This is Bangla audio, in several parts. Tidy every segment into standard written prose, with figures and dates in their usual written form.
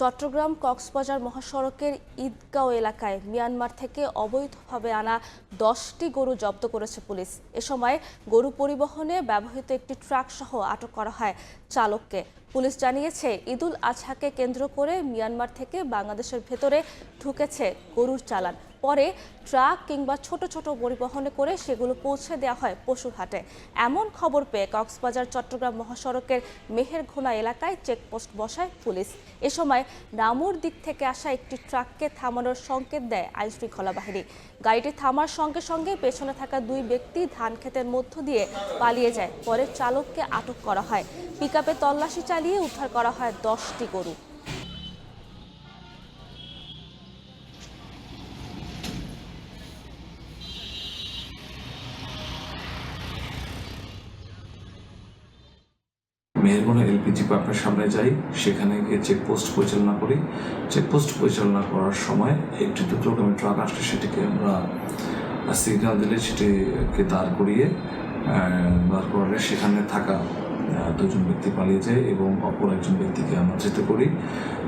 চট্টগ্রাম কক্সবাজার মহাসড়কের ঈদগাঁও এলাকায় মিয়ানমার থেকে অবৈধভাবে আনা 10টি গরু জব্দ করেছে পুলিশ। এ সময় গরু পরিবহনে ব্যবহৃত একটি ট্রাক সহ আটক করা হয় চালককে। পুলিশ জানিয়েছে, ঈদুল আজহাকে কেন্দ্র করে মিয়ানমার থেকে বাংলাদেশের ভেতরে ঢুকেছে গরুর চালান। পরে ট্রাক কিংবা ছোট ছোট পরিবহনে করে সেগুলো পৌঁছে দেওয়া হয় পশুহাটে। এমন খবর পেয়ে কক্সবাজার চট্টগ্রাম মহাসড়কের মেহেরঘোনা এলাকায় চেকপোস্ট বসায় পুলিশ। এ সময় রামুর দিক থেকে আসা একটি ট্রাককে থামানোর সংকেত দেয় আইনশৃঙ্খলা বাহিনী। গাড়িটি থামার সঙ্গে সঙ্গে পেছনে থাকা দুই ব্যক্তি ধান ক্ষেতের মধ্য দিয়ে পালিয়ে যায়। পরে চালককে আটক করা হয়। পিকআপে তল্লাশি চালিয়ে উদ্ধার করা হয় 10টি গরু। মেহেরগোনা এলপিজি পাম্পের সামনে যাই, সেখানে গিয়ে চেকপোস্ট পরিচালনা করি। চেকপোস্ট পরিচালনা করার সময় একটি দ্রুতগামী ট্রাক আসলে সেটিকে আমরা সিগন্যাল দিলে সেটিকে দাঁড় করালে সেখানে থাকা দুজন ব্যক্তি পালিয়ে যায় এবং অপর একজন ব্যক্তিকে আমরা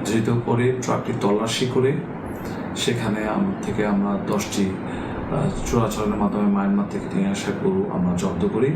ধৃত করে ট্রাকটি তল্লাশি করে সেখানে থেকে আমরা 10টি চোরাচালানের মাধ্যমে মায়ানমার থেকে নিয়ে আসা গরু আমরা জব্দ করি।